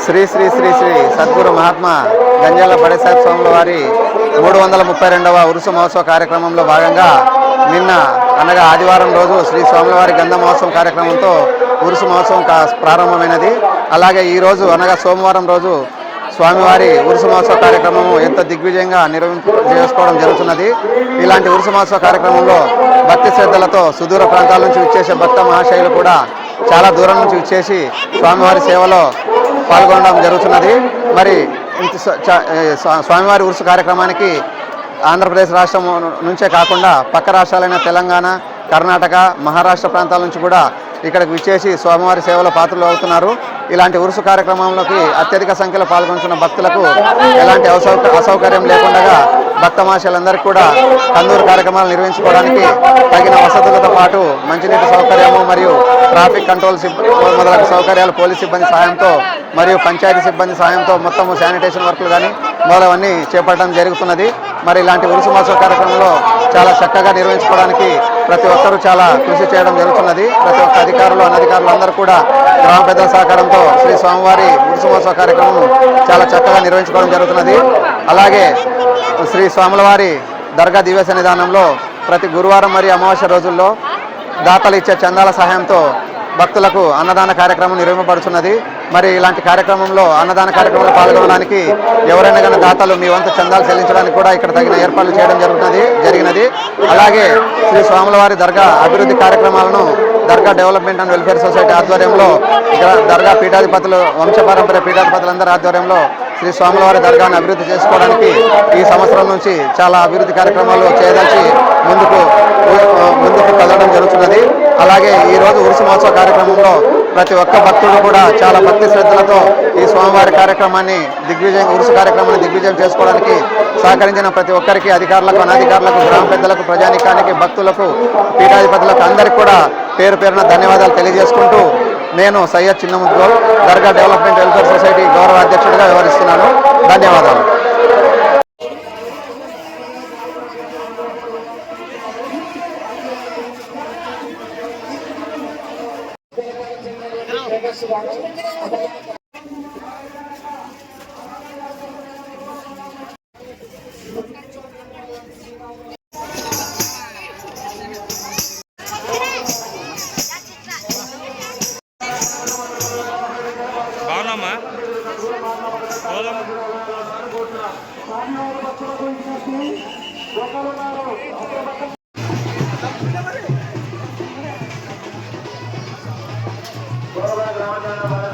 శ్రీ శ్రీ శ్రీ శ్రీ సద్గురు మహాత్మా గంజాల బడేసాహెబ్ స్వాముల వారి 332వ ఉరుసు మహోత్సవ కార్యక్రమంలో భాగంగా నిన్న అనగా ఆదివారం రోజు శ్రీ స్వాముల వారి గంధ మహోత్సవం కార్యక్రమంతో ఉరుసు మహోత్సవం ప్రారంభమైనది. అలాగే ఈరోజు అనగా సోమవారం రోజు స్వామివారి ఉరుసు మహోత్సవ కార్యక్రమము ఎంతో దిగ్విజయంగా చేసుకోవడం జరుగుతున్నది. ఇలాంటి ఉరుసు మహోత్సవ కార్యక్రమంలో భక్తి శ్రద్ధలతో సుదూర ప్రాంతాల నుంచి విచ్చేసే భక్త మహాశయులు కూడా చాలా దూరం నుంచి విచ్చేసి స్వామివారి సేవలో పాల్గొనడం జరుగుతున్నది. మరి స్వామివారి ఉరుసు కార్యక్రమానికి ఆంధ్రప్రదేశ్ రాష్ట్రం నుంచే కాకుండా పక్క రాష్ట్రాలైన తెలంగాణ, కర్ణాటక, మహారాష్ట్ర ప్రాంతాల నుంచి కూడా ఇక్కడికి విచ్చేసి స్వామివారి సేవలో పాత్రలు అవుతున్నారు. ఇలాంటి ఉరుసు కార్యక్రమంలోకి అత్యధిక సంఖ్యలో పాల్గొంటున్న భక్తులకు ఎలాంటి అసౌకర్యం లేకుండా భక్తమాషలందరికీ కూడా కందూరు కార్యక్రమాలు నిర్వహించుకోవడానికి తగిన వసతులతో పాటు మంచినీటి సౌకర్యము మరియు ట్రాఫిక్ కంట్రోల్ మొదలగు సౌకర్యాలు పోలీస్ సిబ్బంది సాయంతో మరియు పంచాయతీ సిబ్బంది సాయంతో మొత్తము శానిటేషన్ వర్క్లు కానీ మొదలవన్నీ చేపట్టడం జరుగుతున్నది. మరి ఇలాంటి ఉరుసు మహోత్సవ కార్యక్రమంలో చాలా చక్కగా నిర్వహించుకోవడానికి ప్రతి ఒక్కరూ చాలా కృషి చేయడం జరుగుతున్నది. ప్రతి ఒక్క అధికారులు అనధికారులు అందరూ కూడా గ్రామ పెద్దల సహకారంతో శ్రీ స్వామివారి ఉరుసు మహోత్సవ కార్యక్రమం చాలా చక్కగా నిర్వహించుకోవడం జరుగుతున్నది. అలాగే శ్రీ స్వాముల వారి దర్గా దివ్య సన్నిధానంలో ప్రతి గురువారం మరియు అమావాస్య రోజుల్లో దాతలు ఇచ్చే చందాల సహాయంతో భక్తులకు అన్నదాన కార్యక్రమం నిర్వహింపబడుతున్నది. మరి ఇలాంటి కార్యక్రమంలో అన్నదాన కార్యక్రమంలో పాల్గొనడానికి ఎవరైనా కానీ దాతలు మీ వంతు చందాలు చెల్లించడానికి కూడా ఇక్కడ తగిన ఏర్పాట్లు చేయడం జరిగినది. అలాగే శ్రీ స్వాముల వారి దర్గా అభివృద్ధి కార్యక్రమాలను దర్గా డెవలప్మెంట్ అండ్ వెల్ఫేర్ సొసైటీ ఆధ్వర్యంలో దర్గా పీఠాధిపతులు వంశపారంపర్య పీఠాధిపతులందరి ఆధ్వర్యంలో శ్రీ స్వాముల వారి దర్గాను అభివృద్ధి చేసుకోవడానికి ఈ సంవత్సరం నుంచి చాలా అభివృద్ధి కార్యక్రమాలు చేయదలిచి ముందుకు కదలడం జరుగుతున్నది. అలాగే ఈరోజు ఉరుసు మహోత్సవ కార్యక్రమంలో ప్రతి ఒక్క భక్తుడు కూడా చాలా భక్తి శ్రద్ధలతో ఈ స్వామివారి కార్యక్రమాన్ని ఉరుసు కార్యక్రమాన్ని దిగ్విజయం చేసుకోవడానికి సహకరించిన ప్రతి ఒక్కరికి అధికారులకు, అనధికారులకు, గ్రామ పెద్దలకు, ప్రజానికానికి, భక్తులకు, పీఠాధిపతులకు అందరికీ కూడా పేరు పేరున ధన్యవాదాలు తెలియజేసుకుంటూ నేను సయ్యద్ చిన్నముద్గోల్ దర్గా డెవలప్మెంట్ వెల్ఫేర్ సొసైటీ గౌరవ అధ్యక్షుడిగా వ్యవహరిస్తున్నాను. ధన్యవాదాలు. బాగున్నామా? గ్రామ